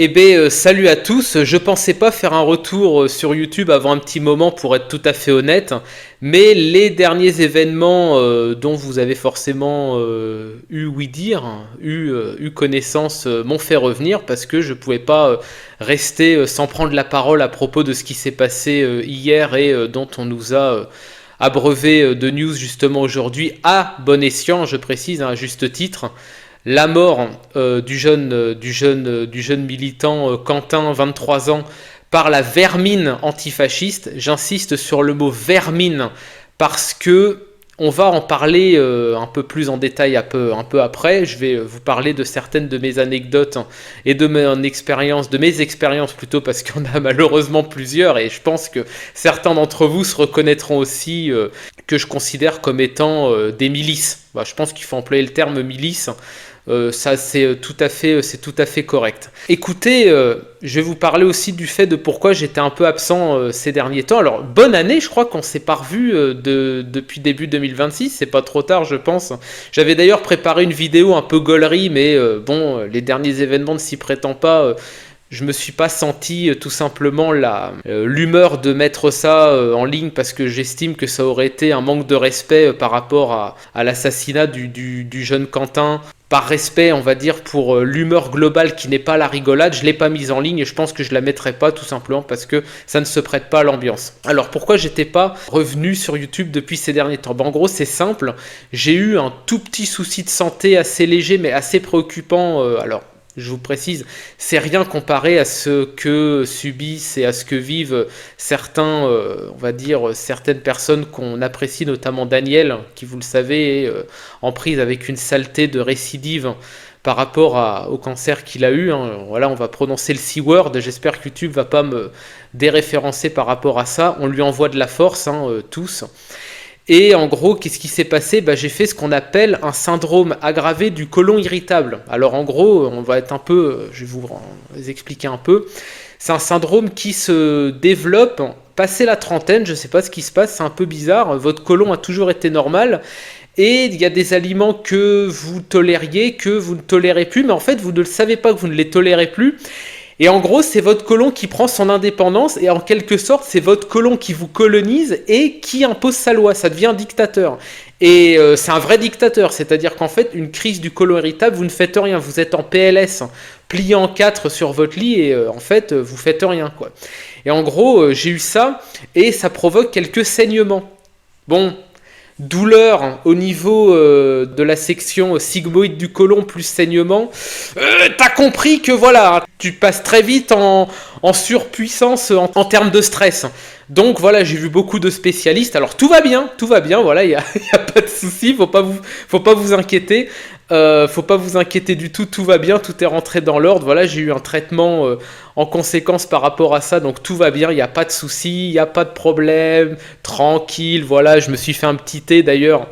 Eh ben, salut à tous. Je pensais pas faire un retour sur YouTube avant un petit moment pour être tout à fait honnête, mais les derniers événements dont vous avez forcément eu ouï dire, eu connaissance, m'ont fait revenir parce que je pouvais pas rester sans prendre la parole à propos de ce qui s'est passé hier et dont on nous a abreuvé de news justement aujourd'hui à bon escient, je précise, hein, à juste titre. La mort du jeune militant Quentin, 23 ans, par la vermine antifasciste. J'insiste sur le mot vermine parce que on va en parler un peu plus en détail un peu après. Je vais vous parler de certaines de mes anecdotes et de mes expériences plutôt, parce qu'il y en a malheureusement plusieurs et je pense que certains d'entre vous se reconnaîtront aussi que je considère comme étant des milices. Bah, je pense qu'il faut employer le terme milice. Ça c'est tout à fait correct. Écoutez, je vais vous parler aussi du fait de pourquoi j'étais un peu absent ces derniers temps. Alors bonne année, je crois qu'on s'est pas revu depuis début 2026, c'est pas trop tard je pense. J'avais d'ailleurs préparé une vidéo un peu gaulerie, mais bon, les derniers événements ne s'y prétendent pas. Je me suis pas senti tout simplement l'humeur de mettre ça en ligne, parce que j'estime que ça aurait été un manque de respect par rapport à l'assassinat du jeune Quentin. Par respect, on va dire, pour l'humeur globale qui n'est pas la rigolade, je l'ai pas mise en ligne et je pense que je la mettrai pas tout simplement parce que ça ne se prête pas à l'ambiance. Alors pourquoi j'étais pas revenu sur YouTube depuis ces derniers temps? En gros c'est simple, j'ai eu un tout petit souci de santé assez léger mais assez préoccupant. Alors je vous précise, c'est rien comparé à ce que subissent et à ce que vivent certains, on va dire, certaines personnes qu'on apprécie, notamment Daniel, qui, vous le savez, est en prise avec une saleté de récidive par rapport au cancer qu'il a eu. Hein. Voilà, on va prononcer le C-word, j'espère que YouTube va pas me déréférencer par rapport à ça. On lui envoie de la force, hein, tous. Et en gros, qu'est-ce qui s'est passé? J'ai fait ce qu'on appelle un syndrome aggravé du côlon irritable. Alors en gros, on va être un peu, je vais vous expliquer un peu. C'est un syndrome qui se développe passé la trentaine, je ne sais pas ce qui se passe, c'est un peu bizarre. Votre côlon a toujours été normal. Et il y a des aliments que vous tolériez, que vous ne tolérez plus, mais en fait vous ne le savez pas que vous ne les tolérez plus. Et en gros, c'est votre côlon qui prend son indépendance et en quelque sorte, c'est votre côlon qui vous colonise et qui impose sa loi. Ça devient un dictateur. Et c'est un vrai dictateur, c'est-à-dire qu'en fait, une crise du côlon irritable, vous ne faites rien. Vous êtes en PLS, plié en 4 sur votre lit et en fait, vous faites rien, quoi. Et en gros, j'ai eu ça et ça provoque quelques saignements. Bon, douleur au niveau de la section sigmoïde du côlon plus saignement. T'as compris que voilà, tu passes très vite en surpuissance en termes de stress. Donc voilà, j'ai vu beaucoup de spécialistes. Alors tout va bien, voilà, il y a pas de souci, faut pas vous inquiéter. Faut pas vous inquiéter du tout va bien, tout est rentré dans l'ordre. Voilà, j'ai eu un traitement en conséquence par rapport à ça, donc tout va bien, il n'y a pas de souci, il n'y a pas de problème, tranquille. Voilà, je me suis fait un petit thé d'ailleurs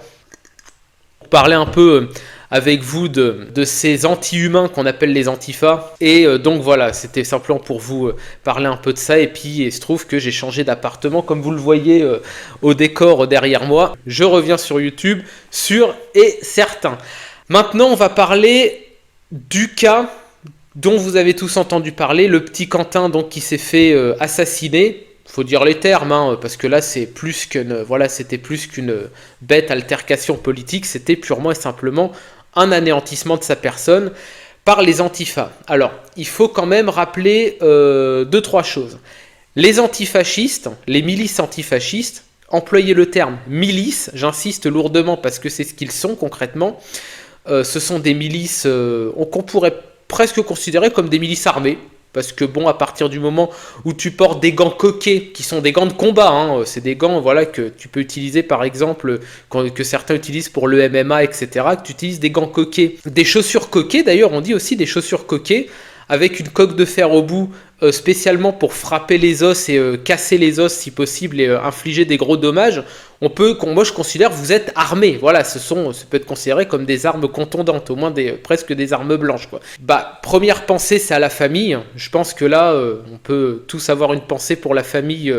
pour parler un peu avec vous de ces anti-humains qu'on appelle les antifas. Et donc voilà, c'était simplement pour vous parler un peu de ça. Et puis il se trouve que j'ai changé d'appartement, comme vous le voyez au décor derrière moi. Je reviens sur YouTube, sûr et certain. Maintenant, on va parler du cas dont vous avez tous entendu parler, le petit Quentin donc, qui s'est fait assassiner. Faut dire les termes, hein, parce que là, c'était plus qu'une bête altercation politique, c'était purement et simplement un anéantissement de sa personne par les antifas. Alors, il faut quand même rappeler 2-3 choses. Les antifascistes, les milices antifascistes, employez le terme milice, j'insiste lourdement parce que c'est ce qu'ils sont concrètement. Ce sont des milices qu'on pourrait presque considérer comme des milices armées. Parce que bon, à partir du moment où tu portes des gants coquets, qui sont des gants de combat, hein, c'est des gants voilà, que tu peux utiliser par exemple, que certains utilisent pour le MMA, etc., que tu utilises des gants coquets. Des chaussures coquets, d'ailleurs, on dit aussi des chaussures coquets, avec une coque de fer au bout, spécialement pour frapper les os et casser les os si possible et infliger des gros dommages. Moi je considère que vous êtes armé. Voilà, ça peut être considéré comme des armes contondantes, au moins presque des armes blanches, quoi. Première pensée, c'est à la famille. Je pense que là, on peut tous avoir une pensée pour la famille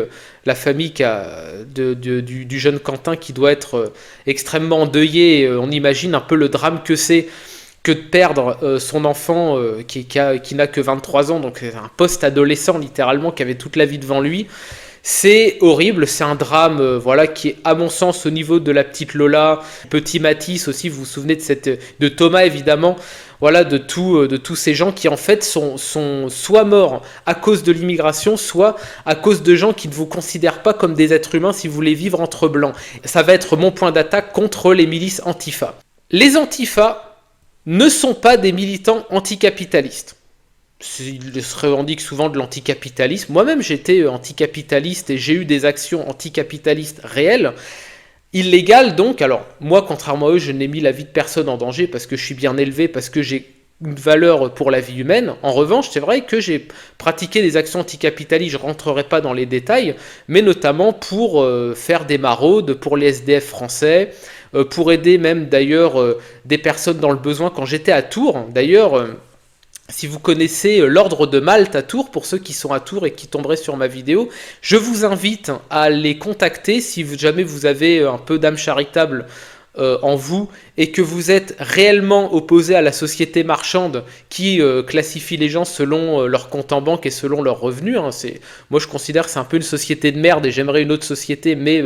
du jeune Quentin qui doit être extrêmement endeuillé. On imagine un peu le drame que c'est que de perdre son enfant qui n'a que 23 ans, donc un post-adolescent littéralement qui avait toute la vie devant lui. C'est horrible, c'est un drame voilà, qui est à mon sens au niveau de la petite Lola, petit Mathis aussi, vous vous souvenez de Thomas évidemment, voilà, de tous ces gens qui en fait sont soit morts à cause de l'immigration, soit à cause de gens qui ne vous considèrent pas comme des êtres humains si vous voulez vivre entre blancs. Ça va être mon point d'attaque contre les milices Antifa. Les Antifa ne sont pas des militants anticapitalistes. Ils se revendiquent souvent de l'anticapitalisme. Moi-même, j'étais anticapitaliste et j'ai eu des actions anticapitalistes réelles, illégales donc. Alors, moi, contrairement à eux, je n'ai mis la vie de personne en danger parce que je suis bien élevé, parce que j'ai une valeur pour la vie humaine. En revanche, c'est vrai que j'ai pratiqué des actions anticapitalistes, je ne rentrerai pas dans les détails, mais notamment pour faire des maraudes pour les SDF français, pour aider même d'ailleurs des personnes dans le besoin quand j'étais à Tours. D'ailleurs, si vous connaissez l'Ordre de Malte à Tours, pour ceux qui sont à Tours et qui tomberaient sur ma vidéo, je vous invite à les contacter si jamais vous avez un peu d'âme charitable en vous et que vous êtes réellement opposé à la société marchande qui classifie les gens selon leur compte en banque et selon leurs revenus. Moi je considère que c'est un peu une société de merde et j'aimerais une autre société, mais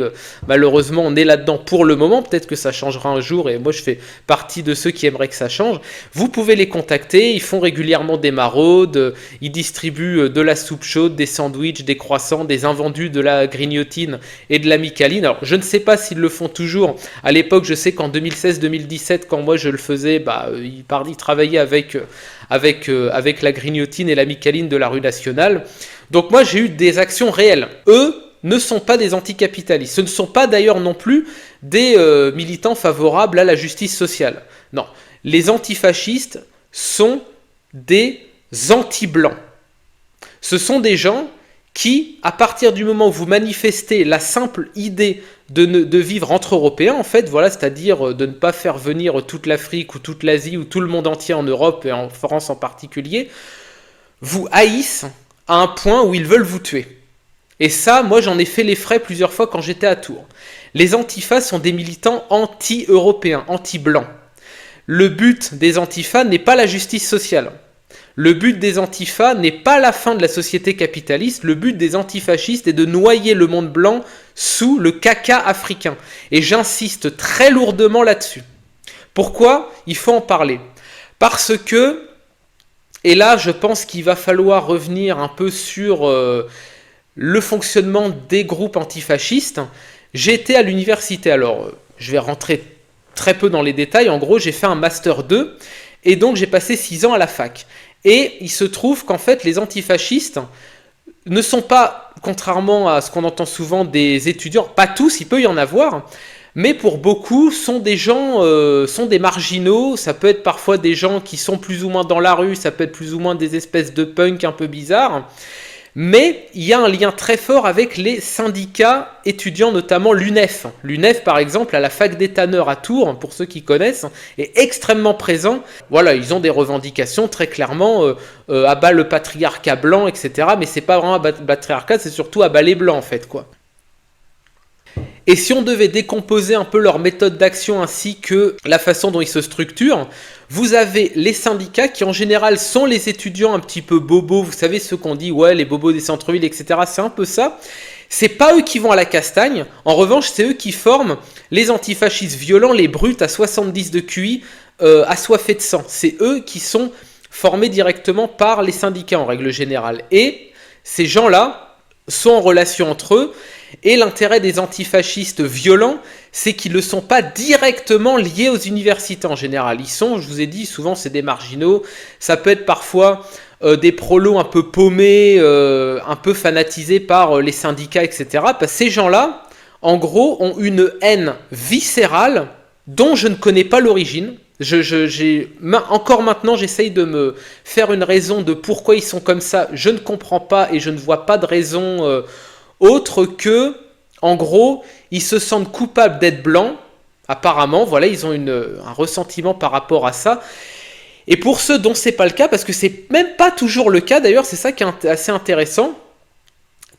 malheureusement on est là-dedans pour le moment, peut-être que ça changera un jour et moi je fais partie de ceux qui aimeraient que ça change. Vous pouvez les contacter, ils font régulièrement des maraudes, ils distribuent de la soupe chaude, des sandwichs, des croissants, des invendus, de la grignotine et de la micaline. Alors je ne sais pas s'ils le font toujours, à l'époque je sais qu'en 2016-2017 quand moi je le faisais, ils travaillaient avec la grignotine et la micaline de la rue Nationale. Donc moi j'ai eu des actions réelles. Eux ne sont pas des anticapitalistes. Ce ne sont pas d'ailleurs non plus des militants favorables à la justice sociale. Non, les antifascistes sont des anti-blancs. Ce sont des gens qui, à partir du moment où vous manifestez la simple idée de vivre entre Européens, en fait, voilà, c'est-à-dire de ne pas faire venir toute l'Afrique ou toute l'Asie ou tout le monde entier en Europe et en France en particulier, vous haïssent à un point où ils veulent vous tuer. Et ça, moi, j'en ai fait les frais plusieurs fois quand j'étais à Tours. Les antifas sont des militants anti-européens, anti-blancs. Le but des antifas n'est pas la justice sociale. Le but des antifas n'est pas la fin de la société capitaliste, le but des antifascistes est de noyer le monde blanc sous le caca africain. Et j'insiste très lourdement là-dessus. Pourquoi ? Il faut en parler. Parce que, et là je pense qu'il va falloir revenir un peu sur le fonctionnement des groupes antifascistes. J'étais à l'université, alors je vais rentrer très peu dans les détails, en gros j'ai fait un Master 2, et donc j'ai passé 6 ans à la fac. Et il se trouve qu'en fait, les antifascistes ne sont pas, contrairement à ce qu'on entend souvent des étudiants, pas tous, il peut y en avoir, mais pour beaucoup, sont des gens, sont des marginaux. Ça peut être parfois des gens qui sont plus ou moins dans la rue, ça peut être plus ou moins des espèces de punk un peu bizarres. Mais il y a un lien très fort avec les syndicats étudiants, notamment l'UNEF. L'UNEF, par exemple, à la fac des tanneurs à Tours, pour ceux qui connaissent, est extrêmement présent. Voilà, ils ont des revendications très clairement, à bas le patriarcat blanc, etc. Mais c'est pas vraiment à bas le patriarcat, c'est surtout à bas les blancs, en fait, quoi. Et si on devait décomposer un peu leur méthode d'action ainsi que la façon dont ils se structurent, vous avez les syndicats qui en général sont les étudiants un petit peu bobos, vous savez ceux qu'on dit ouais les bobos des centres-villes, etc. C'est un peu ça. C'est pas eux qui vont à la castagne, en revanche c'est eux qui forment les antifascistes violents, les brutes à 70 de QI, assoiffés de sang. C'est eux qui sont formés directement par les syndicats en règle générale. Et ces gens-là sont en relation entre eux. Et l'intérêt des antifascistes violents, c'est qu'ils ne sont pas directement liés aux universités en général. Ils sont, je vous ai dit, souvent c'est des marginaux. Ça peut être parfois des prolos un peu paumés, un peu fanatisés par les syndicats, etc. Parce que ces gens-là, en gros, ont une haine viscérale dont je ne connais pas l'origine. Encore maintenant, j'essaye de me faire une raison de pourquoi ils sont comme ça. Je ne comprends pas et je ne vois pas de raison autre que, en gros, ils se sentent coupables d'être blancs. Apparemment, voilà, ils ont un ressentiment par rapport à ça. Et pour ceux dont c'est pas le cas, parce que c'est même pas toujours le cas, d'ailleurs, c'est ça qui est assez intéressant.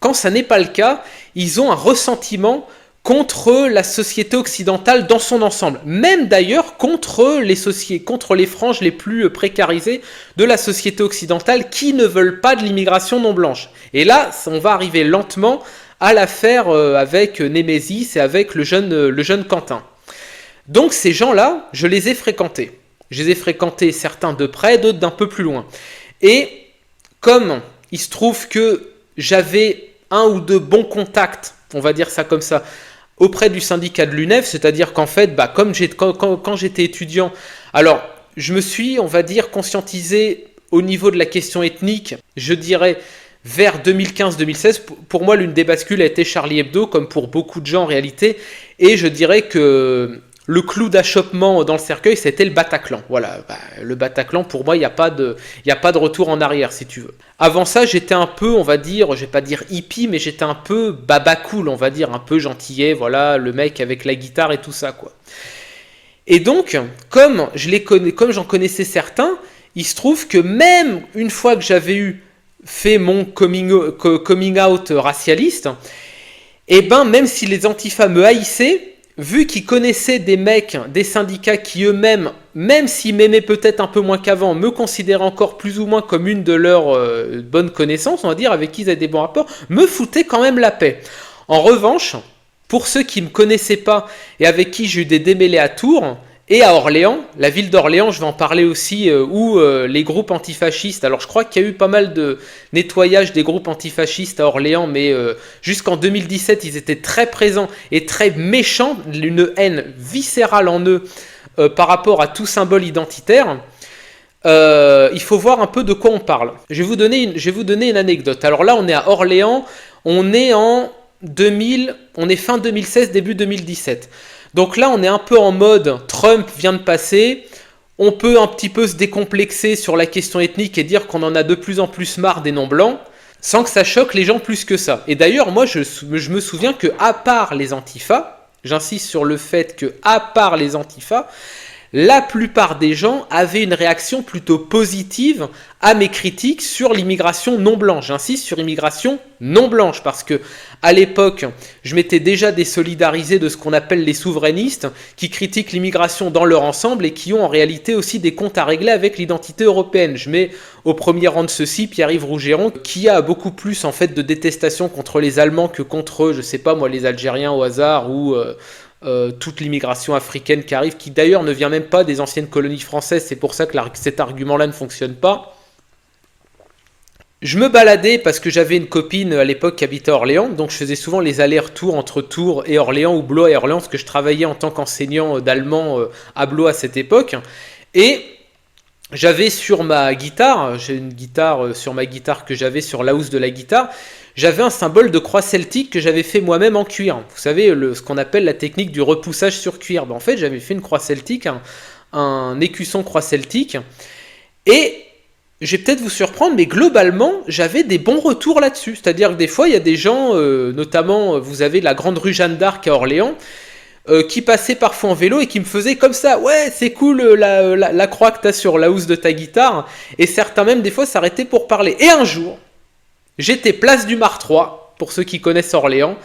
Quand ça n'est pas le cas, ils ont un ressentiment contre la société occidentale dans son ensemble, même d'ailleurs contre les franges les plus précarisées de la société occidentale qui ne veulent pas de l'immigration non blanche. Et là, on va arriver lentement à l'affaire avec Némésis et avec le jeune Quentin. Donc ces gens-là, je les ai fréquentés. Je les ai fréquentés, certains de près, d'autres d'un peu plus loin. Et comme il se trouve que j'avais un ou deux bons contacts, on va dire ça comme ça, auprès du syndicat de l'UNEF, c'est-à-dire qu'en fait, comme quand j'étais étudiant, alors je me suis, on va dire, conscientisé au niveau de la question ethnique, je dirais vers 2015-2016. Pour moi, l'une des bascules a été Charlie Hebdo, comme pour beaucoup de gens en réalité, et je dirais que le clou d'achoppement dans le cercueil, c'était le Bataclan. Voilà, le Bataclan, pour moi, il n'y a pas de retour en arrière, si tu veux. Avant ça, j'étais un peu, on va dire, je vais pas dire hippie, mais j'étais un peu baba cool, on va dire, un peu gentillet, voilà, le mec avec la guitare et tout ça, quoi. Et donc, comme j'en connaissais certains, il se trouve que même une fois que j'avais fait mon coming out racialiste, et ben, même si les antifas me haïssaient, vu qu'ils connaissaient des mecs, des syndicats qui eux-mêmes, même s'ils m'aimaient peut-être un peu moins qu'avant, me considéraient encore plus ou moins comme une de leurs bonnes connaissances, on va dire, avec qui ils avaient des bons rapports, me foutaient quand même la paix. En revanche, pour ceux qui ne me connaissaient pas et avec qui j'ai eu des démêlés à Tours et à Orléans, la ville d'Orléans, je vais en parler aussi, où les groupes antifascistes, alors je crois qu'il y a eu pas mal de nettoyage des groupes antifascistes à Orléans, mais jusqu'en 2017, ils étaient très présents et très méchants, une haine viscérale en eux par rapport à tout symbole identitaire. Il faut voir un peu de quoi on parle. Je vais vous donner une anecdote. Alors là, on est à Orléans, on est fin 2016, début 2017. Donc là, on est un peu en mode Trump vient de passer. On peut un petit peu se décomplexer sur la question ethnique et dire qu'on en a de plus en plus marre des non-blancs, sans que ça choque les gens plus que ça. Et d'ailleurs, moi, je me souviens que à part les antifas, j'insiste sur le fait que à part les antifas, la plupart des gens avaient une réaction plutôt positive à mes critiques sur l'immigration non blanche. J'insiste sur l'immigration non blanche parce que à l'époque, je m'étais déjà désolidarisé de ce qu'on appelle les souverainistes qui critiquent l'immigration dans leur ensemble et qui ont en réalité aussi des comptes à régler avec l'identité européenne. Je mets au premier rang de ceux-ci Pierre-Yves Rougeron qui a beaucoup plus en fait de détestation contre les Allemands que contre, je sais pas moi, les Algériens au hasard ou toute l'immigration africaine qui arrive, qui d'ailleurs ne vient même pas des anciennes colonies françaises, c'est pour ça que cet argument-là ne fonctionne pas. Je me baladais parce que j'avais une copine à l'époque qui habitait à Orléans, donc je faisais souvent les allers-retours entre Tours et Orléans ou Blois et Orléans, parce que je travaillais en tant qu'enseignant d'allemand à Blois à cette époque, et j'avais sur ma guitare, j'ai une guitare sur ma guitare que j'avais sur la housse de la guitare, j'avais un symbole de croix celtique que j'avais fait moi-même en cuir. Vous savez, ce qu'on appelle la technique du repoussage sur cuir. En fait, j'avais fait une croix celtique, un écusson croix celtique. Et je vais peut-être vous surprendre, mais globalement, j'avais des bons retours là-dessus. C'est-à-dire que des fois, il y a des gens, notamment, vous avez la grande rue Jeanne d'Arc à Orléans, qui passaient parfois en vélo et qui me faisaient comme ça. Ouais, c'est cool la croix que tu as sur la housse de ta guitare. Et certains même, des fois, s'arrêtaient pour parler. Et un jour, j'étais place du Mar 3, pour ceux qui connaissent Orléans,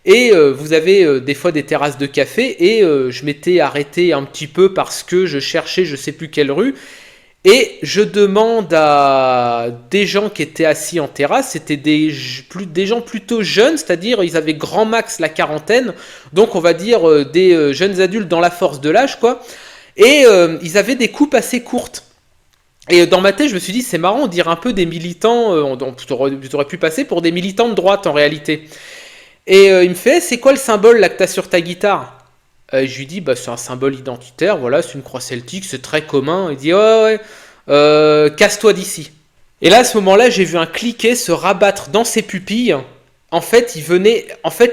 et vous avez des fois des terrasses de café, et je m'étais arrêté un petit peu parce que je cherchais je sais plus quelle rue, et je demande à des gens qui étaient assis en terrasse, c'était des gens plutôt jeunes, c'est-à-dire ils avaient grand max la quarantaine, donc on va dire des jeunes adultes dans la force de l'âge, quoi, et ils avaient des coupes assez courtes. Et dans ma tête, je me suis dit, c'est marrant, on dirait un peu des militants, on aurait pu passer pour des militants de droite en réalité. Et il me fait, c'est quoi le symbole là que t'as sur ta guitare ? Je lui dis, c'est un symbole identitaire, voilà, c'est une croix celtique, c'est très commun. Il dit, ouais, casse-toi d'ici. Et là, à ce moment-là, j'ai vu un cliquet se rabattre dans ses pupilles. En fait,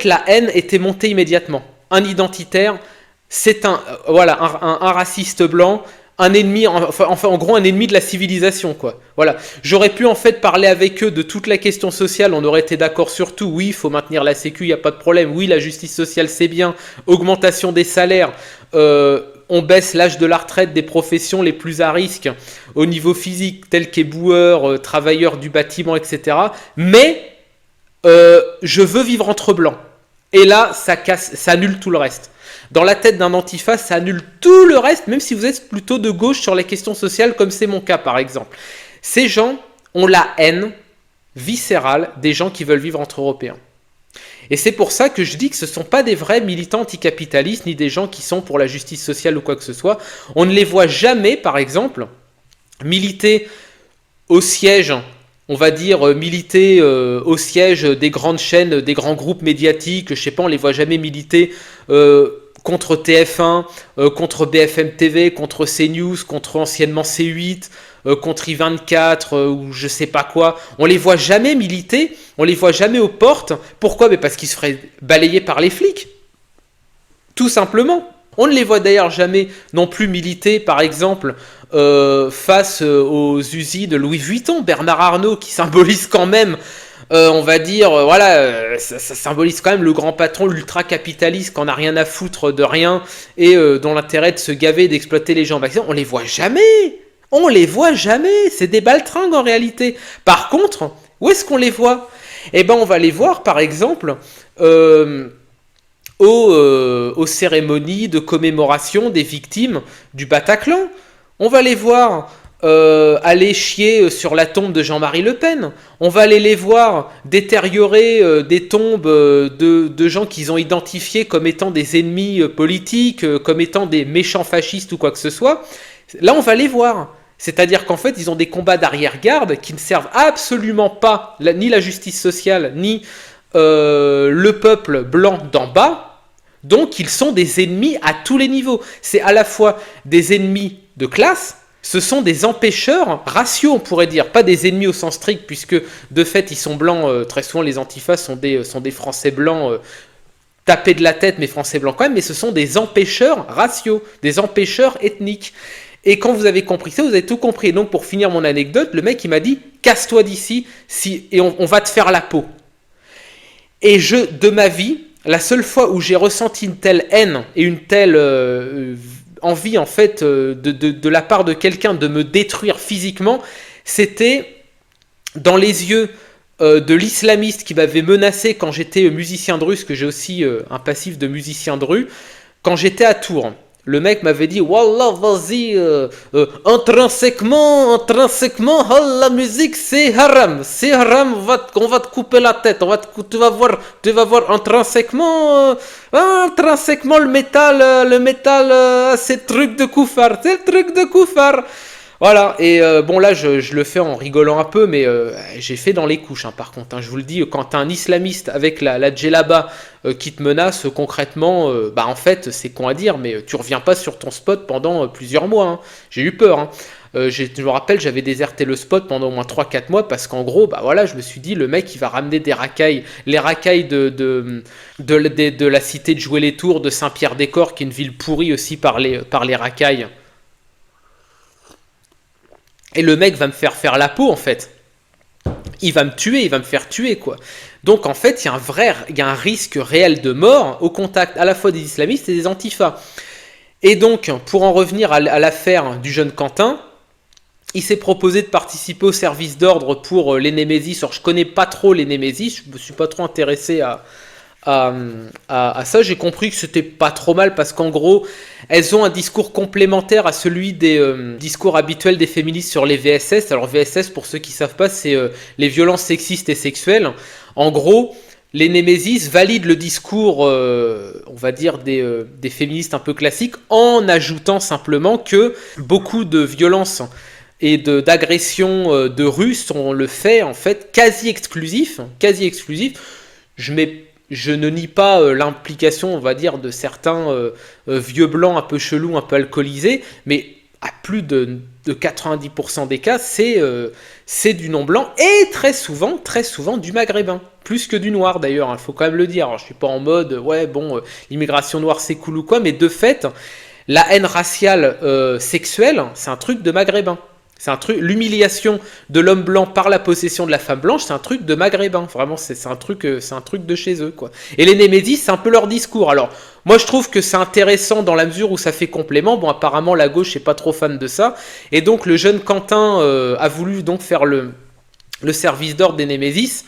la haine était montée immédiatement. Un identitaire, c'est un raciste blanc, un ennemi, en gros un ennemi de la civilisation, quoi. Voilà. J'aurais pu en fait parler avec eux de toute la question sociale, on aurait été d'accord sur tout. Oui, il faut maintenir la sécu, il n'y a pas de problème. Oui, la justice sociale, c'est bien. Augmentation des salaires. On baisse l'âge de la retraite des professions les plus à risque au niveau physique, tels qu'éboueurs, travailleurs du bâtiment, etc. Mais je veux vivre entre blancs. Et là, ça annule tout le reste. Dans la tête d'un antifa, ça annule tout le reste, même si vous êtes plutôt de gauche sur les questions sociales, comme c'est mon cas par exemple. Ces gens ont la haine viscérale des gens qui veulent vivre entre Européens. Et c'est pour ça que je dis que ce ne sont pas des vrais militants anticapitalistes, ni des gens qui sont pour la justice sociale ou quoi que ce soit. On ne les voit jamais, par exemple, militer au siège, on va dire militer au siège des grandes chaînes, des grands groupes médiatiques, je sais pas, on les voit jamais militer contre TF1, contre BFM TV, contre CNews, contre anciennement C8, contre I24 ou je sais pas quoi. On les voit jamais militer, on les voit jamais aux portes. Pourquoi ? Mais parce qu'ils se feraient balayer par les flics. Tout simplement. On ne les voit d'ailleurs jamais non plus militer, par exemple, face aux usines Louis Vuitton, Bernard Arnault, qui symbolise quand même, on va dire, ça symbolise quand même le grand patron, l'ultra-capitaliste, qu'on n'a rien à foutre de rien, et dont l'intérêt est de se gaver, d'exploiter les gens. On les voit jamais. On les voit jamais. C'est des baltringues en réalité. Par contre, où est-ce qu'on les voit ? Eh ben, on va les voir, par exemple, aux cérémonies de commémoration des victimes du Bataclan. On va les voir aller chier sur la tombe de Jean-Marie Le Pen. On va aller les voir détériorer des tombes de gens qu'ils ont identifiés comme étant des ennemis politiques, comme étant des méchants fascistes ou quoi que ce soit. Là, on va les voir. C'est-à-dire qu'en fait, ils ont des combats d'arrière-garde qui ne servent absolument pas ni la justice sociale, ni le peuple blanc d'en bas. Donc, ils sont des ennemis à tous les niveaux. C'est à la fois des ennemis de classe, ce sont des empêcheurs raciaux, on pourrait dire. Pas des ennemis au sens strict, puisque de fait, ils sont blancs. Très souvent, les antifas sont des Français blancs tapés de la tête, mais Français blancs quand même. Mais ce sont des empêcheurs raciaux, des empêcheurs ethniques. Et quand vous avez compris ça, vous avez tout compris. Et donc, pour finir mon anecdote, le mec, il m'a dit « Casse-toi d'ici, et on va te faire la peau. » Et de ma vie, la seule fois où j'ai ressenti une telle haine et une telle envie, en fait, de la part de quelqu'un de me détruire physiquement, c'était dans les yeux de l'islamiste qui m'avait menacé quand j'étais musicien de rue, parce que j'ai aussi un passif de musicien de rue, quand j'étais à Tours. Le mec m'avait dit Wallah, vas-y, intrinsèquement, la musique c'est haram, on va te couper la tête, tu vas voir intrinsèquement le métal, c'est le truc de koufar, Voilà, et bon là je le fais en rigolant un peu, mais j'ai fait dans les couches par contre. Je vous le dis, quand t'as un islamiste avec la djellaba qui te menace concrètement, en fait c'est con à dire, mais tu reviens pas sur ton spot pendant plusieurs mois. J'ai eu peur. Je me rappelle, j'avais déserté le spot pendant au moins 3-4 mois parce qu'en gros, je me suis dit, le mec il va ramener des racailles, les racailles de la cité de Jouer-les-Tours, de Saint-Pierre-des-Corps, qui est une ville pourrie aussi par les racailles. Et le mec va me faire la peau, en fait. Il va me tuer, il va me faire tuer, quoi. Donc, en fait, il y a un risque réel de mort au contact à la fois des islamistes et des antifas. Et donc, pour en revenir à l'affaire du jeune Quentin, il s'est proposé de participer au service d'ordre pour les Némésis. Alors, je connais pas trop les Némésis, je me suis pas trop intéressé à ça. J'ai compris que c'était pas trop mal parce qu'en gros, elles ont un discours complémentaire à celui des discours habituels des féministes sur les VSS. Alors VSS, pour ceux qui savent pas, c'est les violences sexistes et sexuelles. En gros, les Némésis valident le discours, on va dire, des féministes un peu classiques, en ajoutant simplement que beaucoup de violences et d'agressions de rue sont le fait, en fait, quasi exclusif. Je ne nie pas l'implication, on va dire, de certains vieux blancs un peu chelous, un peu alcoolisés, mais à plus de 90% des cas, c'est du non-blanc et très souvent du maghrébin. Plus que du noir d'ailleurs, il faut quand même le dire. Alors, je ne suis pas en mode, l'immigration noire c'est cool ou quoi, mais de fait, la haine raciale sexuelle, c'est un truc de maghrébin. C'est un truc, l'humiliation de l'homme blanc par la possession de la femme blanche, c'est un truc de maghrébin. Vraiment, c'est un truc de chez eux, quoi. Et les Némésis, c'est un peu leur discours. Alors, moi, je trouve que c'est intéressant dans la mesure où ça fait complément. Bon, apparemment, la gauche n'est pas trop fan de ça. Et donc, le jeune Quentin a voulu donc faire le service d'ordre des Némésis.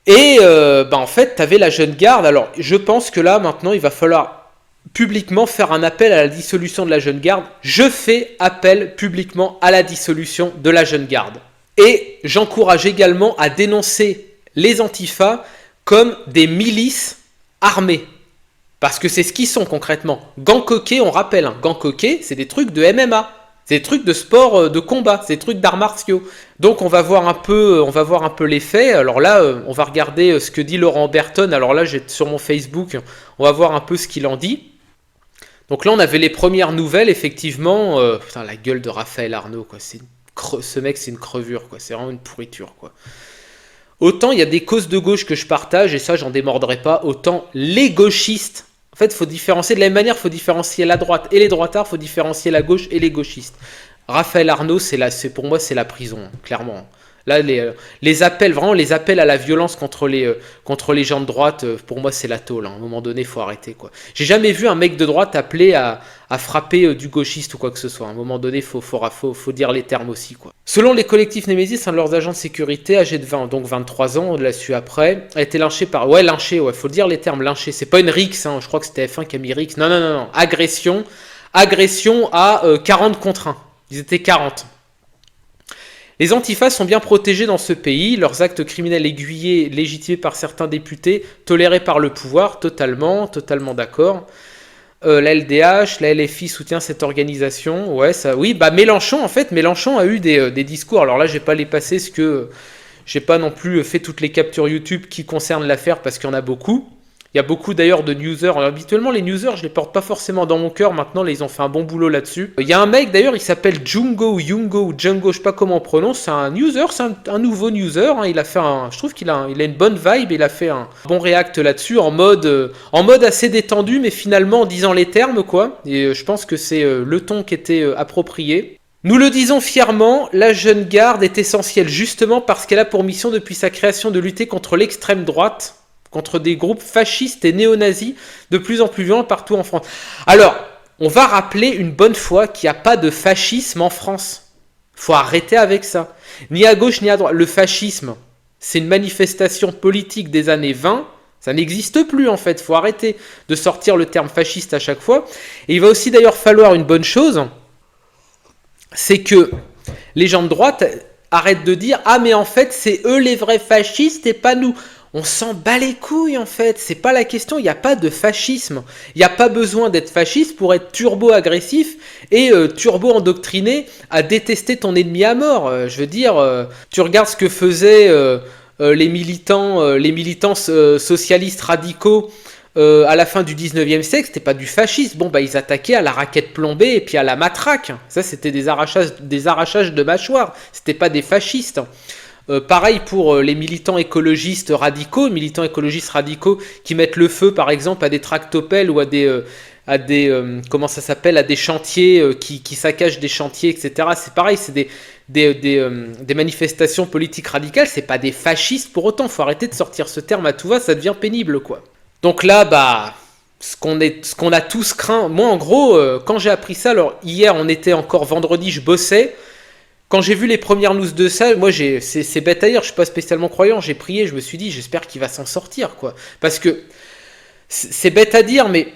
Et en fait, tu avais la jeune garde. Alors, je pense que là, maintenant, il va falloir publiquement faire un appel à la dissolution de la jeune garde. Je fais appel publiquement à la dissolution de la jeune garde. Et j'encourage également à dénoncer les antifas comme des milices armées. Parce que c'est ce qu'ils sont concrètement. Gants coquets, on rappelle, gants coquets, c'est des trucs de MMA. C'est des trucs de sport de combat, c'est des trucs d'arts martiaux. Donc on va voir un peu les faits. Alors là, on va regarder ce que dit Laurent Berton. Alors là, j'ai sur mon Facebook, on va voir un peu ce qu'il en dit. Donc là, on avait les premières nouvelles, effectivement. Putain, la gueule de Raphaël Arnaud, quoi. Ce mec, c'est une crevure, quoi. C'est vraiment une pourriture, quoi. Autant il y a des causes de gauche que je partage, et ça, j'en démordrai pas. Autant les gauchistes. En fait, il faut différencier de la même manière, il faut différencier la droite et les droitards, il faut différencier la gauche et les gauchistes. Raphaël Arnaud, pour moi, c'est la prison, clairement. Là, les appels, vraiment, les appels à la violence contre les gens de droite, pour moi, c'est la tôle. À un moment donné, il faut arrêter, quoi. J'ai jamais vu un mec de droite appeler à frapper du gauchiste ou quoi que ce soit. À un moment donné, il faut dire les termes aussi, quoi. Selon les collectifs Némésis, un de leurs agents de sécurité, âgé de 20, donc 23 ans, on l'a su après, a été lynché par... Ouais, lynché, ouais, faut dire les termes, lynché. C'est pas une rixe, je crois que c'était F1 qui a mis rixe. Non. Agression à 40 contre 1. Ils étaient 40. Les antifas sont bien protégés dans ce pays, leurs actes criminels aiguillés, légitimés par certains députés, tolérés par le pouvoir, totalement d'accord. La LDH, la LFI soutient cette organisation, ouais, ça, oui, Mélenchon a eu des discours, alors là, je vais pas les passer, parce que j'ai pas non plus fait toutes les captures YouTube qui concernent l'affaire, parce qu'il y en a beaucoup. Il y a beaucoup d'ailleurs de newsers. Alors, habituellement, les newsers, je les porte pas forcément dans mon cœur. Maintenant, ils ont fait un bon boulot là-dessus. Il y a un mec d'ailleurs, il s'appelle Jungo, je sais pas comment on prononce. C'est un newser, c'est un nouveau newser. Il a fait je trouve qu'il a une bonne vibe. Il a fait un bon react là-dessus en mode assez détendu, mais finalement en disant les termes, quoi. Et je pense que c'est le ton qui était approprié. Nous le disons fièrement, la jeune garde est essentielle justement parce qu'elle a pour mission depuis sa création de lutter contre l'extrême droite, contre des groupes fascistes et néo-nazis de plus en plus violents partout en France. Alors, on va rappeler une bonne fois qu'il n'y a pas de fascisme en France. Faut arrêter avec ça. Ni à gauche ni à droite. Le fascisme, c'est une manifestation politique des années 20. Ça n'existe plus en fait. Faut arrêter de sortir le terme fasciste à chaque fois. Et il va aussi d'ailleurs falloir une bonne chose, c'est que les gens de droite arrêtent de dire « Ah mais en fait c'est eux les vrais fascistes et pas nous ». On s'en bat les couilles en fait, c'est pas la question, il n'y a pas de fascisme. Il n'y a pas besoin d'être fasciste pour être turbo-agressif et turbo-endoctriné à détester ton ennemi à mort. Je veux dire, tu regardes ce que faisaient les militants socialistes radicaux à la fin du 19e siècle, c'était pas du fascisme. Ils attaquaient à la raquette plombée et puis à la matraque. Ça, c'était des arrachages de mâchoires, c'était pas des fascistes. Pareil pour les militants écologistes radicaux qui mettent le feu par exemple à des tractopelles ou à des chantiers qui saccagent des chantiers, etc. C'est pareil, c'est des manifestations politiques radicales, c'est pas des fascistes pour autant. Faut arrêter de sortir ce terme à tout va, ça devient pénible, quoi. Donc là, ce qu'on a tous craint. Moi, en gros, quand j'ai appris ça, alors hier, on était encore vendredi, je bossais. Quand j'ai vu les premières news de ça, moi, c'est bête à dire, je suis pas spécialement croyant, j'ai prié, je me suis dit, j'espère qu'il va s'en sortir, quoi. Parce que, c'est bête à dire, mais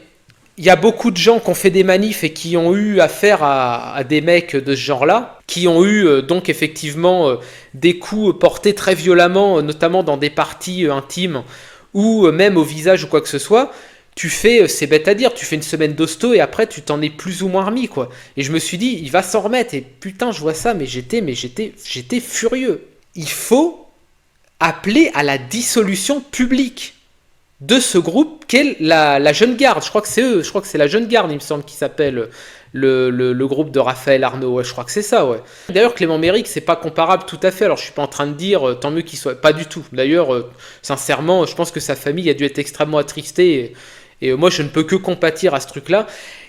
il y a beaucoup de gens qui ont fait des manifs et qui ont eu affaire à des mecs de ce genre-là, qui ont eu, donc, effectivement, des coups portés très violemment, notamment dans des parties intimes, ou même au visage ou quoi que ce soit. C'est bête à dire, tu fais une semaine d'hosto et après tu t'en es plus ou moins remis, quoi. Et je me suis dit, il va s'en remettre. Et putain, je vois ça, mais j'étais furieux. Il faut appeler à la dissolution publique de ce groupe qu'est la Jeune Garde. Je crois que c'est la Jeune Garde, il me semble, qui s'appelle le groupe de Raphaël Arnaud. Ouais, je crois que c'est ça, ouais. D'ailleurs, Clément Méric, c'est pas comparable tout à fait. Alors, je suis pas en train de dire tant mieux qu'il soit. Pas du tout. D'ailleurs, sincèrement, je pense que sa famille a dû être extrêmement attristée. Et moi, je ne peux que compatir à ce truc-là.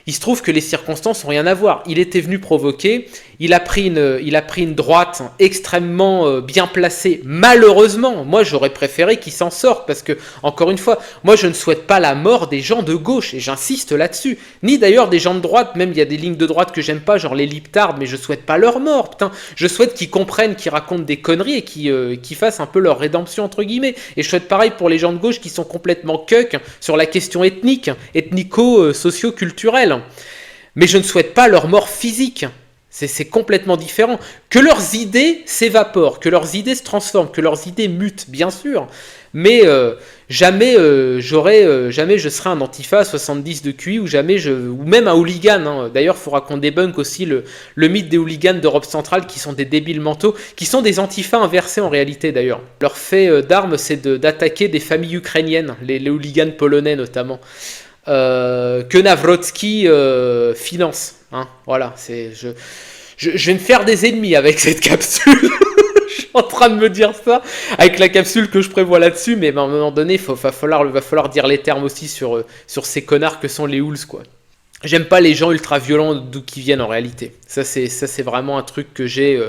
Il se trouve que les circonstances n'ont rien à voir. Il était venu provoquer, il a pris une droite extrêmement bien placée. Malheureusement, moi j'aurais préféré qu'il s'en sorte parce que, encore une fois, moi je ne souhaite pas la mort des gens de gauche et j'insiste là-dessus. Ni d'ailleurs des gens de droite, même il y a des lignes de droite que j'aime pas, genre les liptards, mais je souhaite pas leur mort. Putain, je souhaite qu'ils comprennent, qu'ils racontent des conneries et qu'ils fassent un peu leur rédemption entre guillemets. Et je souhaite pareil pour les gens de gauche qui sont complètement cuck sur la question ethnique, ethnico-socio-culturelle. Mais je ne souhaite pas leur mort physique. C'est complètement différent. Que leurs idées s'évaporent, que leurs idées se transforment, que leurs idées mutent, bien sûr. Mais jamais je serai un antifa à 70 de QI ou ou même un hooligan. Hein. D'ailleurs, il faudra qu'on débunk aussi le mythe des hooligans d'Europe centrale qui sont des débiles mentaux, qui sont des antifas inversés en réalité d'ailleurs. Leur fait d'armes, c'est d'attaquer des familles ukrainiennes, les hooligans polonais notamment. Que Nawrocki finance. Hein, voilà, je vais me faire des ennemis avec cette capsule. Je suis en train de me dire ça avec la capsule que je prévois là-dessus, mais à un moment donné, va falloir dire les termes aussi sur ces connards que sont les hools, quoi. J'aime pas les gens ultra violents d'où qu'ils viennent en réalité. Ça c'est vraiment un truc que j'ai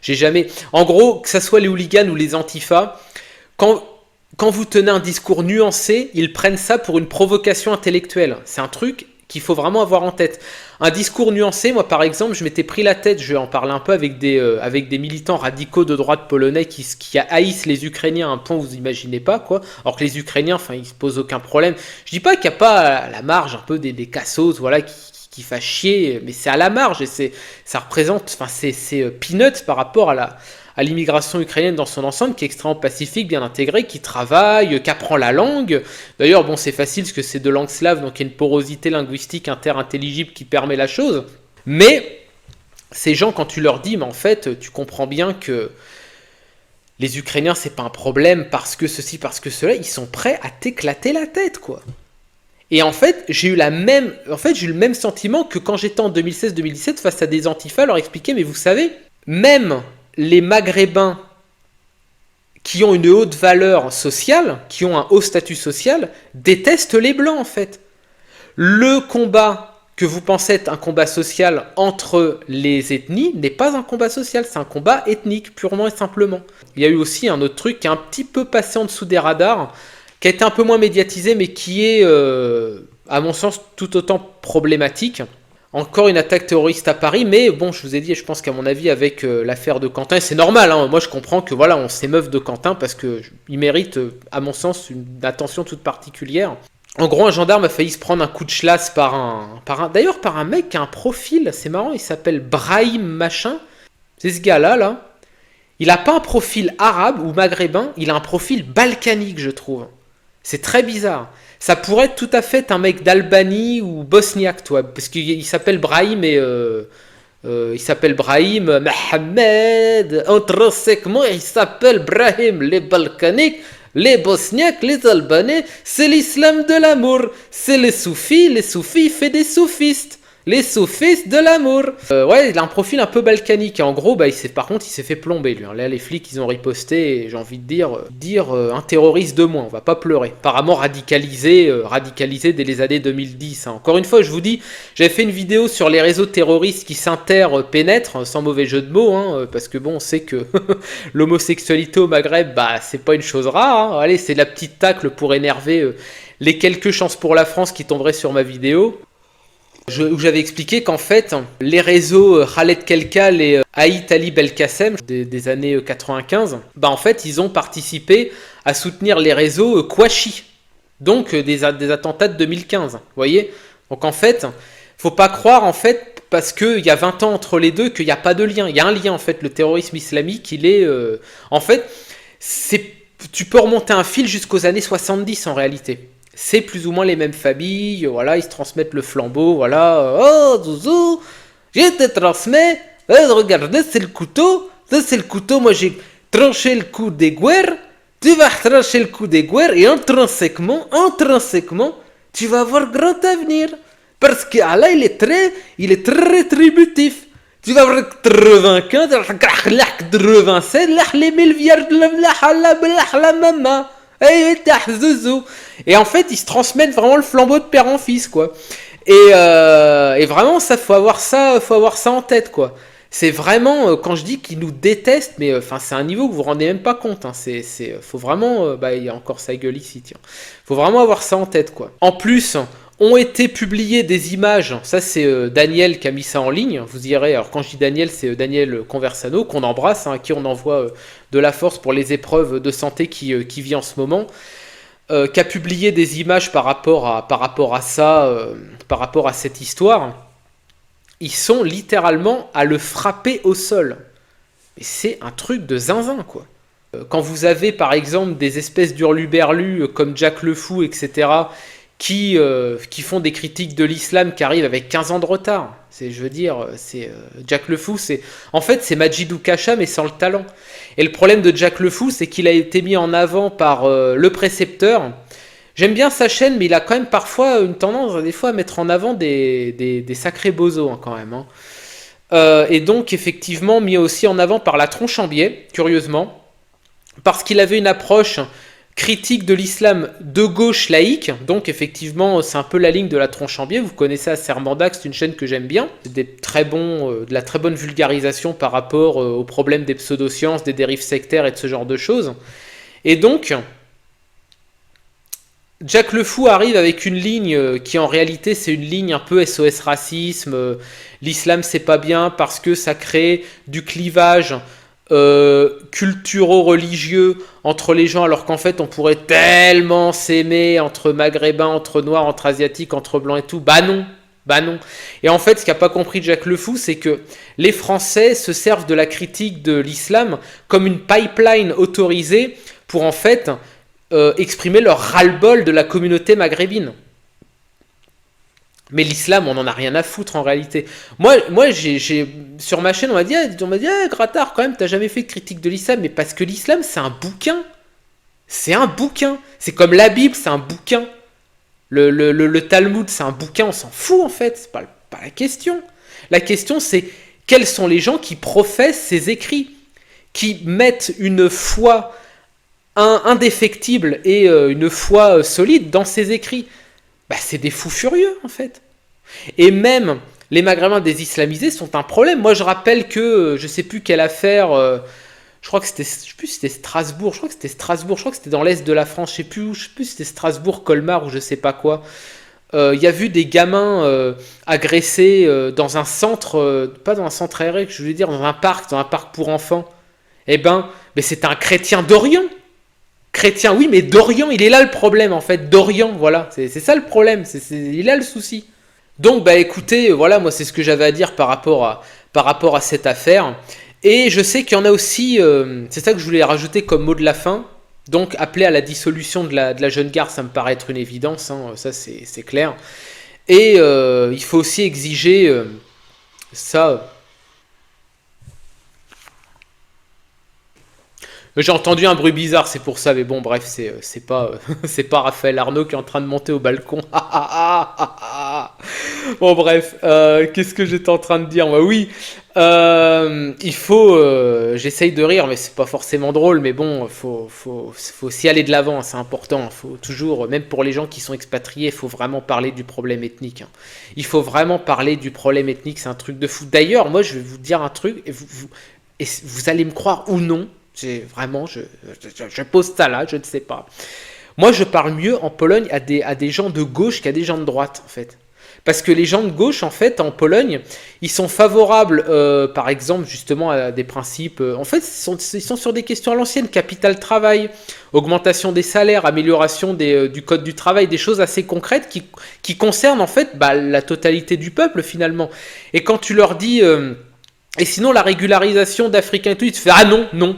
jamais. En gros, que ça soit les hooligans ou les antifas, quand vous tenez un discours nuancé, ils prennent ça pour une provocation intellectuelle. C'est un truc qu'il faut vraiment avoir en tête. Un discours nuancé, moi par exemple, je m'étais pris la tête, je vais en parler un peu avec des militants radicaux de droite polonais qui haïssent les Ukrainiens à un point où vous imaginez pas, quoi. Alors que les Ukrainiens, enfin, ils se posent aucun problème. Je dis pas qu'il n'y a pas à la marge un peu des cassos, voilà, qui fassent chier, mais c'est à la marge et ça représente, enfin, c'est peanuts par rapport à l'immigration ukrainienne dans son ensemble, qui est extrêmement pacifique, bien intégrée, qui travaille, qui apprend la langue. D'ailleurs, bon, c'est facile parce que c'est de langue slave, donc il y a une porosité linguistique inter-intelligible qui permet la chose. Mais ces gens, quand tu leur dis, mais en fait, tu comprends bien que les Ukrainiens, c'est pas un problème parce que ceci, parce que cela, ils sont prêts à t'éclater la tête, quoi. Et en fait, j'ai eu le même sentiment que quand j'étais en 2016-2017 face à des antifas, leur expliquer, mais vous savez, même les Maghrébins qui ont une haute valeur sociale, qui ont un haut statut social, détestent les Blancs en fait. Le combat que vous pensez être un combat social entre les ethnies n'est pas un combat social, c'est un combat ethnique, purement et simplement. Il y a eu aussi un autre truc qui est un petit peu passé en dessous des radars, qui a été un peu moins médiatisé, mais qui est, à mon sens, tout autant problématique. Encore une attaque terroriste à Paris, mais bon, je vous ai dit, je pense qu'à mon avis, avec l'affaire de Quentin, c'est normal, hein, moi je comprends que voilà, on s'émeuve de Quentin parce qu'il mérite, à mon sens, une attention toute particulière. En gros, un gendarme a failli se prendre un coup de chlasse par un mec qui a un profil, c'est marrant, il s'appelle Brahim Machin, c'est ce gars-là, là. Il n'a pas un profil arabe ou maghrébin, il a un profil balkanique, je trouve. C'est très bizarre. Ça pourrait être tout à fait un mec d'Albanie ou bosniaque, toi, parce qu'il s'appelle Brahim et il s'appelle Brahim Mohamed. Intrinsèquement, il s'appelle Brahim. Les Balkaniques, les Bosniaques, les Albanais, c'est l'islam de l'amour. C'est les soufis fait des soufistes. Les soufistes de l'amour. Ouais, il a un profil un peu balkanique. Et en gros, par contre, il s'est fait plomber, lui. Là, les flics, ils ont riposté. Et j'ai envie de dire un terroriste de moins. On va pas pleurer. Apparemment radicalisé dès les années 2010. Hein. Encore une fois, je vous dis, j'avais fait une vidéo sur les réseaux terroristes qui s'interpénètrent, sans mauvais jeu de mots, hein, parce que bon, on sait que l'homosexualité au Maghreb, c'est pas une chose rare. Hein. Allez, c'est la petite tacle pour énerver les quelques chances pour la France qui tomberaient sur ma vidéo. Où j'avais expliqué qu'en fait, les réseaux Khaled Kelkal et Aït Ali Belkacem des années 95, en fait, ils ont participé à soutenir les réseaux Kouachi, donc des attentats de 2015, vous voyez. Donc en fait, faut pas croire en fait, parce qu'il y a 20 ans entre les deux, qu'il n'y a pas de lien. Il y a un lien en fait, le terrorisme islamique, il est... en fait, tu peux remonter un fil jusqu'aux années 70 en réalité. C'est plus ou moins les mêmes familles, voilà, ils se transmettent le flambeau, voilà. Oh, Zouzou, je te transmets, regardez, c'est le couteau, ça c'est le couteau, moi j'ai tranché le coup des guerres, tu vas trancher le coup des guerres, et intrinsèquement, tu vas avoir grand avenir. Parce qu'Allah, il est très rétributif. Tu vas avoir 95, 87, les 1000 vierges, la maman. Et en fait, ils se transmettent vraiment le flambeau de père en fils, quoi. Et vraiment, faut avoir ça en tête, quoi. C'est vraiment, quand je dis qu'ils nous détestent, mais enfin, c'est un niveau que vous vous rendez même pas compte. Hein. Faut vraiment, bah, il y a encore sa gueule ici, tiens. Faut vraiment avoir ça en tête, quoi. En plus, ont été publiées des images. Ça, c'est Daniel qui a mis ça en ligne. Vous irez. Alors, quand je dis Daniel, c'est Daniel Conversano qu'on embrasse, hein, à qui on envoie de la force pour les épreuves de santé qui vit en ce moment. Qui a publié des images par rapport à ça, par rapport à cette histoire. Ils sont littéralement à le frapper au sol. Et c'est un truc de zinzin, quoi. Quand vous avez, par exemple, des espèces d'hurluberlus comme Jack le Fou, etc., qui font des critiques de l'islam qui arrivent avec 15 ans de retard. Jack le Fou, en fait, c'est Majidou Kacha, mais sans le talent. Et le problème de Jack le Fou, c'est qu'il a été mis en avant par le précepteur. J'aime bien sa chaîne, mais il a quand même parfois une tendance, des fois, à mettre en avant des sacrés bozos, hein, quand même. Hein. Et donc, effectivement, mis aussi en avant par la tronche en biais, curieusement, parce qu'il avait une approche critique de l'islam de gauche laïque. Donc, effectivement, c'est un peu la ligne de la tronche en biais. Vous connaissez Assermandac, c'est une chaîne que j'aime bien. C'est de la très bonne vulgarisation par rapport aux problèmes des pseudosciences, des dérives sectaires et de ce genre de choses. Et donc, Jack le Fou arrive avec une ligne qui en réalité c'est une ligne un peu SOS racisme, l'islam c'est pas bien parce que ça crée du clivage culturo-religieux entre les gens alors qu'en fait on pourrait tellement s'aimer entre maghrébins, entre noirs, entre asiatiques, entre blancs et tout. Bah non. Et en fait ce qu'a pas compris Jack le Fou c'est que les Français se servent de la critique de l'islam comme une pipeline autorisée pour en fait exprimer leur ras-le-bol de la communauté maghrébine. Mais l'islam, on en a rien à foutre en réalité. Moi sur ma chaîne, on m'a dit, Grattard, quand même, t'as jamais fait de critique de l'islam, mais parce que l'islam, c'est un bouquin. C'est un bouquin. C'est comme la Bible, c'est un bouquin. Le Talmud, c'est un bouquin, on s'en fout en fait. C'est pas la question. La question, c'est quels sont les gens qui professent ces écrits, qui mettent une foi indéfectible et une foi solide dans ses écrits. Bah, c'est des fous furieux en fait. Et même les Maghrébins désislamisés sont un problème. Moi je rappelle que je sais plus quelle affaire, je crois que c'était, je sais plus si c'était Strasbourg, je crois que c'était dans l'est de la France, je sais plus si c'était Strasbourg, Colmar ou je sais pas quoi. Il y a vu des gamins agressés dans un centre, pas dans un centre aéré, je veux dire dans un parc pour enfants. Eh ben, mais c'est un chrétien d'Orient. Chrétien, oui, mais d'Orient, il est là le problème en fait, d'Orient, voilà, c'est ça le problème, il est là le souci. Donc, bah écoutez, voilà, moi c'est ce que j'avais à dire par rapport à cette affaire. Et je sais qu'il y en a aussi, c'est ça que je voulais rajouter comme mot de la fin, donc appeler à la dissolution de la jeune garde, ça me paraît être une évidence, hein, ça c'est clair. Et il faut aussi exiger ça. J'ai entendu un bruit bizarre, c'est pour ça, mais bon, bref, c'est pas Raphaël Arnaud qui est en train de monter au balcon. Bon, bref, qu'est-ce que j'étais en train de dire? Moi, oui, il faut, j'essaye de rire, mais c'est pas forcément drôle, mais bon, faut aussi aller de l'avant, c'est important. Faut toujours, même pour les gens qui sont expatriés, il faut vraiment parler du problème ethnique. Hein. Il faut vraiment parler du problème ethnique, c'est un truc de fou. D'ailleurs, moi, je vais vous dire un truc, et vous allez me croire ou non. Vraiment, je pose ça là, je ne sais pas. Moi, je parle mieux en Pologne à des gens de gauche qu'à des gens de droite, en fait. Parce que les gens de gauche, en fait, en Pologne, ils sont favorables, par exemple, justement, à des principes... en fait, ils sont sur des questions à l'ancienne, capital travail, augmentation des salaires, amélioration du code du travail, des choses assez concrètes qui concernent, en fait, la totalité du peuple, finalement. Et quand tu leur dis... et sinon, la régularisation d'Africains et tout, ils te font « Ah non, non !»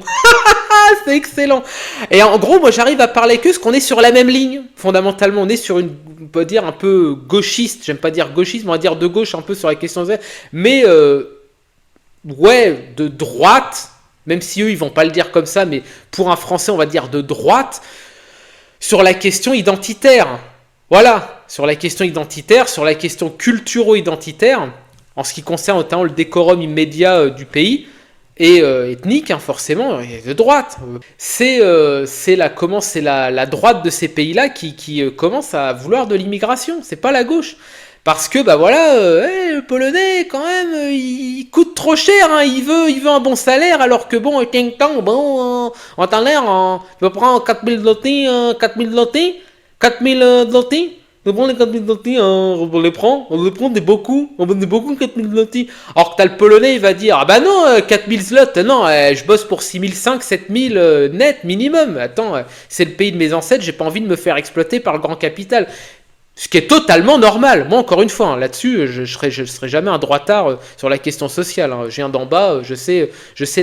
C'est excellent. Et en gros, moi, j'arrive à parler avec eux parce qu'on est sur la même ligne. Fondamentalement, on est sur on peut dire, un peu gauchiste. J'aime pas dire gauchiste, mais on va dire de gauche un peu sur la question de... Mais, ouais, de droite, même si eux, ils vont pas le dire comme ça, mais pour un Français, on va dire de droite, sur la question identitaire. Voilà, sur la question identitaire, sur la question culturo-identitaire, en ce qui concerne notamment le décorum immédiat du pays, et ethnique, hein, forcément, et de droite. C'est la droite de ces pays-là qui commence à vouloir de l'immigration, c'est pas la gauche. Parce que bah voilà, le Polonais quand même, il coûte trop cher, hein, il veut un bon salaire, alors que bon, bon, on t'en l'air, tu vas prendre 4000 zloty, 4000 zloty, 4000 zloty, on prend les 4000 zloty, on les prend des beaucoup, on donne des beaucoup 4000 zloty. Alors que t'as le Polonais, il va dire, ah bah non, 4000 zloty, non, je bosse pour 6500, 7000 net minimum. Attends, c'est le pays de mes ancêtres, j'ai pas envie de me faire exploiter par le grand capital. Ce qui est totalement normal. Moi, encore une fois, hein, là-dessus, je serai jamais un droitard sur la question sociale. Hein. Je viens d'en bas, je sais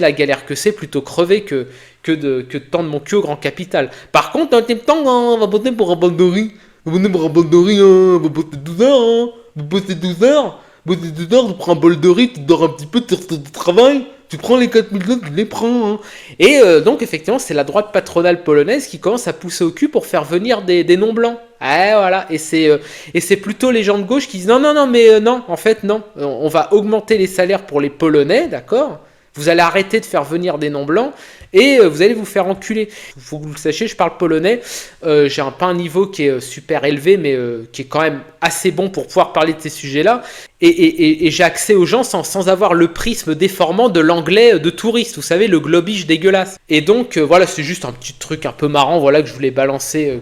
la galère que c'est, plutôt crever que de tendre mon cul au grand capital. Par contre, en même temps, on va voter pour un bol de riz. On va voter pour un bol de riz, on va bosser 12 heures. Hein. On va bosser 12 heures. Bosser 12 heures, tu prends un bol de riz, tu dors un petit peu, tu restes du travail. Tu prends les 4000 autres, tu les prends. Hein. Et donc, effectivement, c'est la droite patronale polonaise qui commence à pousser au cul pour faire venir des non-blancs. Voilà. Et c'est plutôt les gens de gauche qui disent non, mais non, en fait, non. On va augmenter les salaires pour les Polonais, d'accord ? Vous allez arrêter de faire venir des non-blancs et vous allez vous faire enculer. Il faut que vous le sachiez, je parle polonais. J'ai pas un niveau qui est super élevé, mais qui est quand même assez bon pour pouvoir parler de ces sujets-là. Et j'ai accès aux gens sans avoir le prisme déformant de l'anglais de touriste. Vous savez, le globish dégueulasse. Et donc, voilà, c'est juste un petit truc un peu marrant, voilà, que je voulais balancer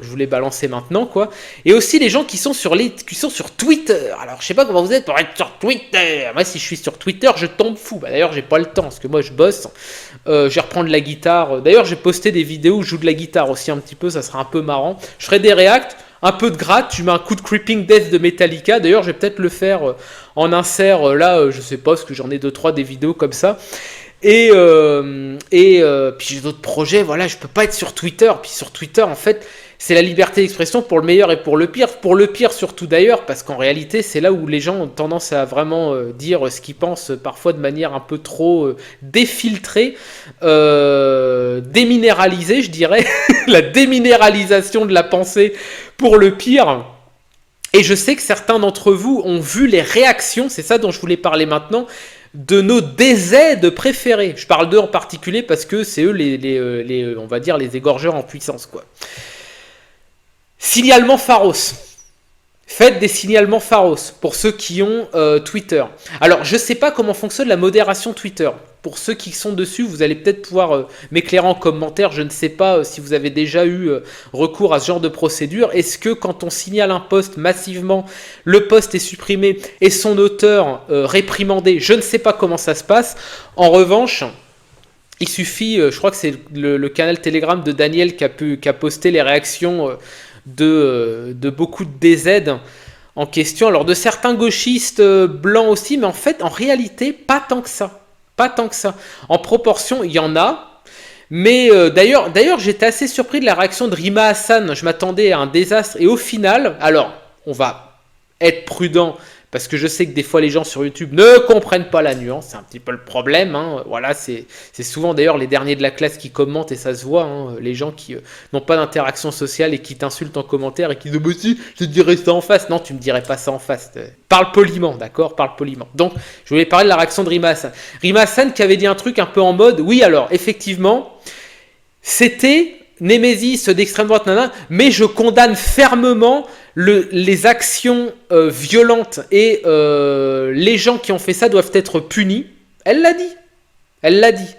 maintenant, quoi. Et aussi les gens qui sont sur Twitter. Alors, je sais pas comment vous êtes pour être sur Twitter. Moi, si je suis sur Twitter, je tombe fou. Bah, d'ailleurs, j'ai pas le temps, parce que moi, je bosse. Je vais reprendre la guitare. D'ailleurs, j'ai posté des vidéos où je joue de la guitare aussi un petit peu. Ça sera un peu marrant. Je ferai des reacts. Un peu de gratte, tu mets un coup de Creeping Death de Metallica. D'ailleurs, je vais peut-être le faire en insert. Là, je sais pas, parce que j'en ai 2-3 des vidéos comme ça. Et puis j'ai d'autres projets. Voilà, je peux pas être sur Twitter. Puis sur Twitter, en fait, c'est la liberté d'expression pour le meilleur et pour le pire. Pour le pire surtout d'ailleurs, parce qu'en réalité, c'est là où les gens ont tendance à vraiment dire ce qu'ils pensent, parfois de manière un peu trop défiltrée, déminéralisée, je dirais. La déminéralisation de la pensée pour le pire. Et je sais que certains d'entre vous ont vu les réactions, c'est ça dont je voulais parler maintenant, de nos DZ préférés. Je parle d'eux en particulier parce que c'est eux les on va dire les égorgeurs en puissance, quoi. Signalement Pharos. Faites des signalements Pharos pour ceux qui ont Twitter. Alors, je ne sais pas comment fonctionne la modération Twitter. Pour ceux qui sont dessus, vous allez peut-être pouvoir m'éclairer en commentaire. Je ne sais pas si vous avez déjà eu recours à ce genre de procédure. Est-ce que quand on signale un post massivement, le post est supprimé et son auteur réprimandé? Je ne sais pas comment ça se passe. En revanche, il suffit, je crois que c'est le canal Telegram de Daniel qui a posté les réactions de beaucoup de DZ en question, alors de certains gauchistes blancs aussi, mais en réalité pas tant que ça, en proportion il y en a, mais d'ailleurs j'étais assez surpris de la réaction de Rima Hassan. Je m'attendais à un désastre et au final, alors on va être prudent parce que je sais que des fois les gens sur YouTube ne comprennent pas la nuance, c'est un petit peu le problème, hein. Voilà, c'est souvent d'ailleurs les derniers de la classe qui commentent et ça se voit, hein, les gens qui n'ont pas d'interaction sociale et qui t'insultent en commentaire et qui disent bah si, je te dirais ça en face. Non, tu me dirais pas ça en face. Parle poliment, d'accord, parle poliment. Donc, je voulais parler de la réaction de Rima Hassan. Rima Hassan qui avait dit un truc un peu en mode, oui alors, effectivement, c'était Némésis d'extrême droite, mais je condamne fermement les actions violentes et les gens qui ont fait ça doivent être punis. Elle l'a dit.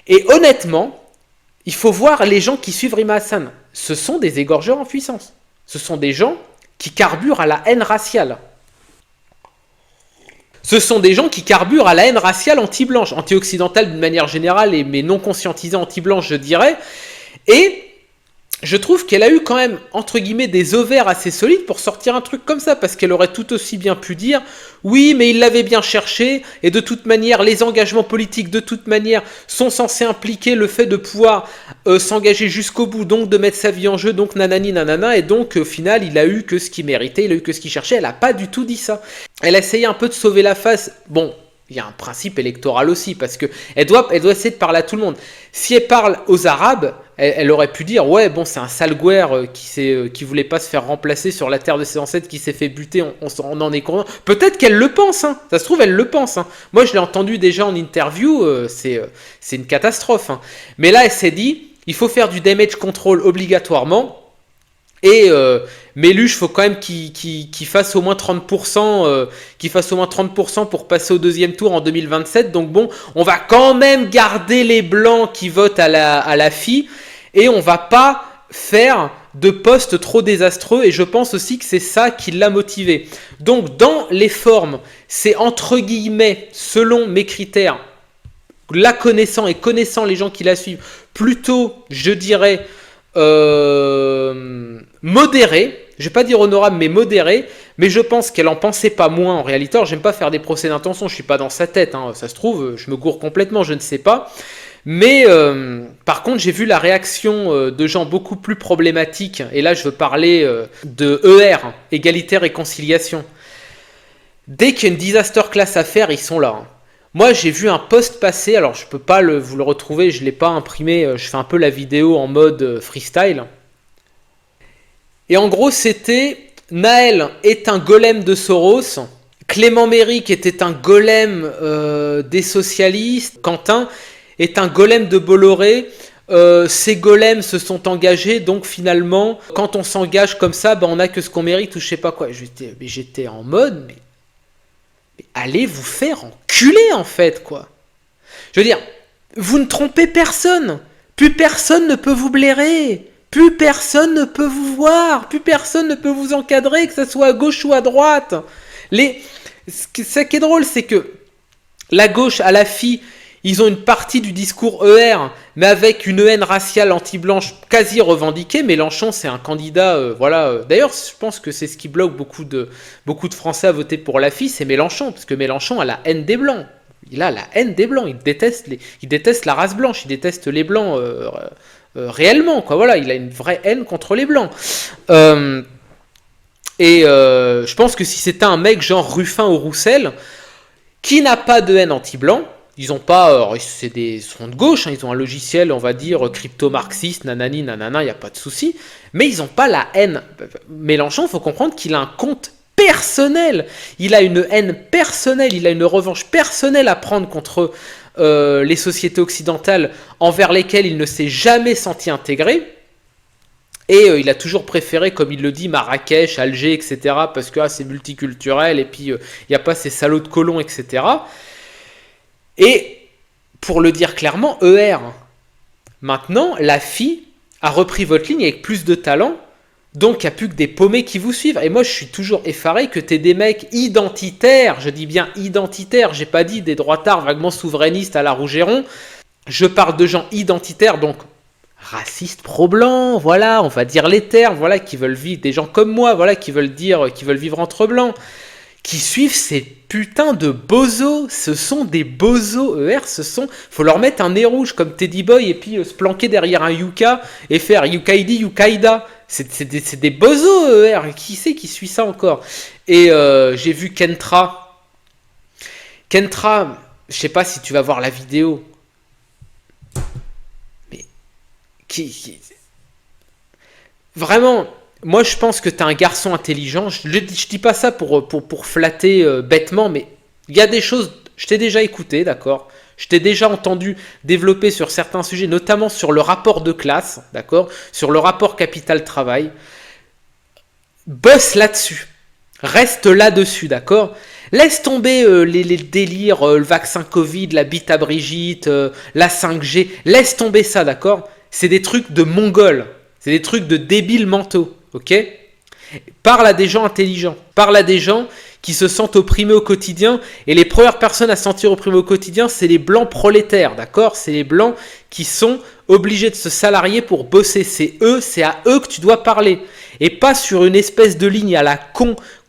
Et honnêtement, il faut voir les gens qui suivent Rima Hassan. Ce sont des égorgeurs en puissance. Ce sont des gens qui carburent à la haine raciale. Ce sont des gens qui carburent à la haine raciale anti-blanche, anti-occidentale d'une manière générale, mais non conscientisée anti-blanche, je dirais. Et je trouve qu'elle a eu quand même, entre guillemets, des ovaires assez solides pour sortir un truc comme ça, parce qu'elle aurait tout aussi bien pu dire « Oui, mais il l'avait bien cherché, et de toute manière, les engagements politiques, de toute manière, sont censés impliquer le fait de pouvoir s'engager jusqu'au bout, donc de mettre sa vie en jeu, donc nanani nanana, et donc au final, il a eu que ce qu'il méritait, il a eu que ce qu'il cherchait. » Elle n'a pas du tout dit ça. Elle a essayé un peu de sauver la face. Bon, il y a un principe électoral aussi, parce qu'elle doit essayer de parler à tout le monde. Si elle parle aux Arabes, elle aurait pu dire, ouais, bon, c'est un sale guerre qui voulait pas se faire remplacer sur la terre de ses ancêtres, qui s'est fait buter, on en est content. Peut-être qu'elle le pense, hein. Ça se trouve, elle le pense. Hein. Moi, je l'ai entendu déjà en interview, c'est une catastrophe. Hein. Mais là, elle s'est dit, il faut faire du damage control obligatoirement. Méluche, faut quand même qu'il fasse au moins 30%, qu'il fasse au moins 30% pour passer au deuxième tour en 2027. Donc bon, on va quand même garder les blancs qui votent à la FI et on va pas faire de postes trop désastreux, et je pense aussi que c'est ça qui l'a motivé. Donc dans les formes, c'est entre guillemets, selon mes critères, la connaissant et connaissant les gens qui la suivent, plutôt, je dirais, modéré, je vais pas dire honorable, mais modéré, mais je pense qu'elle en pensait pas moins en réalité. Alors, j'aime pas faire des procès d'intention, je suis pas dans sa tête, hein, ça se trouve, je me gourre complètement, je ne sais pas. Mais par contre, j'ai vu la réaction de gens beaucoup plus problématiques, et là je veux parler de ER, égalité réconciliation. Dès qu'il y a une disaster class à faire, ils sont là. Hein. Moi, j'ai vu un post passer, alors je peux pas vous le retrouver, je l'ai pas imprimé, je fais un peu la vidéo en mode freestyle. Et en gros, c'était Naël est un golem de Soros, Clément Méric était un golem des socialistes, Quentin est un golem de Bolloré. Ces golems se sont engagés, donc finalement, quand on s'engage comme ça, on n'a que ce qu'on mérite ou je sais pas quoi. J'étais en mode, mais allez vous faire enculer en fait, quoi. Je veux dire, vous ne trompez personne. Plus personne ne peut vous blairer. Plus personne ne peut vous voir. Plus personne ne peut vous encadrer, que ce soit à gauche ou à droite. Ce qui est drôle, c'est que la gauche, à la FI, ils ont une partie du discours ER, mais avec une haine raciale anti-blanche quasi revendiquée. Mélenchon, c'est un candidat, voilà. D'ailleurs, je pense que c'est ce qui bloque beaucoup de Français à voter pour la FI, c'est Mélenchon, parce que Mélenchon a la haine des blancs. Il a la haine des blancs. Il déteste la race blanche. Il déteste les blancs réellement, quoi. Voilà, il a une vraie haine contre les blancs. Je pense que si c'était un mec genre Ruffin ou Roussel, qui n'a pas de haine anti-blanc, ils ont pas, sont de gauche, hein, ils ont un logiciel, on va dire, crypto-marxiste, nanani, nanana, il n'y a pas de souci, mais ils n'ont pas la haine. Mélenchon, il faut comprendre qu'il a un compte personnel, il a une haine personnelle, il a une revanche personnelle à prendre contre les sociétés occidentales envers lesquelles il ne s'est jamais senti intégré. Et il a toujours préféré, comme il le dit, Marrakech, Alger, etc. Parce que c'est multiculturel, et puis il n'y a pas ces salauds de colons, etc. Et pour le dire clairement, ER. Maintenant, la FI a repris votre ligne avec plus de talent, donc il n'y a plus que des paumés qui vous suivent. Et moi, je suis toujours effaré que t'aies des mecs identitaires, je dis bien identitaires, j'ai pas dit des droitards vaguement souverainistes à la Rougeron, je parle de gens identitaires, donc racistes pro-blancs, voilà, on va dire les termes, voilà, qui veulent vivre, des gens comme moi, voilà, qui veulent vivre entre blancs, qui suivent ces putains de bozos. Ce sont des bozos, ER, faut leur mettre un nez rouge comme Teddy Boy et puis se planquer derrière un Yuka et faire Yukaidi, Yukaida. C'est des bozos, ER. Qui c'est qui suit ça encore? Et j'ai vu Kentra. Kentra, je sais pas si tu vas voir la vidéo. Mais vraiment, moi je pense que t'es un garçon intelligent. Je dis pas ça pour flatter bêtement, mais il y a des choses, je t'ai déjà écouté, d'accord? Je t'ai déjà entendu développer sur certains sujets, notamment sur le rapport de classe, d'accord? Sur le rapport capital-travail. Bosse là-dessus. Reste là-dessus, d'accord? Laisse tomber les délires, le vaccin Covid, la bite à Brigitte, la 5G. Laisse tomber ça, d'accord? C'est des trucs de mongols. C'est des trucs de débiles mentaux, ok? Parle à des gens intelligents. Parle à des gens qui se sentent opprimés au quotidien. Et les premières personnes à se sentir opprimés au quotidien, c'est les blancs prolétaires, d'accord? C'est les blancs qui sont obligés de se salarier pour bosser. C'est à eux que tu dois parler. Et pas sur une espèce de ligne à la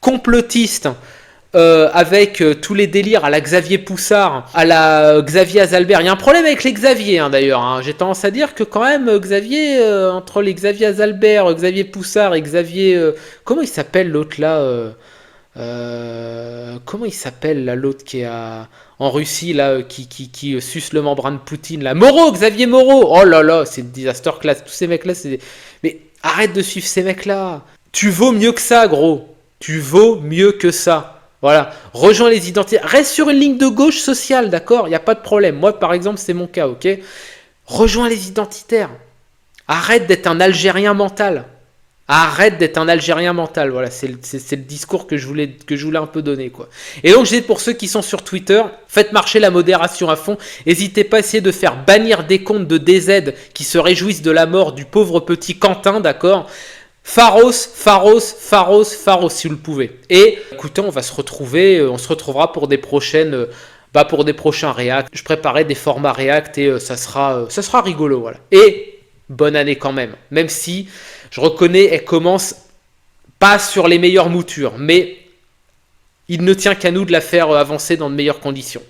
complotiste, avec tous les délires à la Xavier Poussard, à la Xavier Azalbert. Il y a un problème avec les Xavier, hein, d'ailleurs. Hein. J'ai tendance à dire que quand même, Xavier, entre les Xavier Azalbert, Xavier Poussard et Xavier... comment il s'appelle l'autre là comment il s'appelle là, l'autre qui est en Russie, là, qui suce le membran de Poutine, là, Moreau, Xavier Moreau. Oh là là, c'est une disaster class. Tous ces mecs-là, c'est... Mais arrête de suivre ces mecs-là. Tu vaux mieux que ça, gros. Tu vaux mieux que ça. Voilà, rejoins les identitaires. Reste sur une ligne de gauche sociale, d'accord? Il n'y a pas de problème. Moi, par exemple, c'est mon cas, ok? Rejoins les identitaires. Arrête d'être un Algérien mental. Arrête d'être un Algérien mental. Voilà, c'est le discours que je voulais un peu donner, quoi. Et donc, pour ceux qui sont sur Twitter, faites marcher la modération à fond. N'hésitez pas à essayer de faire bannir des comptes de DZ qui se réjouissent de la mort du pauvre petit Quentin, d'accord? Pharos, si vous le pouvez. Et écoutez, on se retrouvera pour des prochaines. Pour des prochains React. Je préparais des formats React et ça sera rigolo, voilà. Et bonne année quand même. Même si, je reconnais, elle commence pas sur les meilleures moutures, mais il ne tient qu'à nous de la faire avancer dans de meilleures conditions.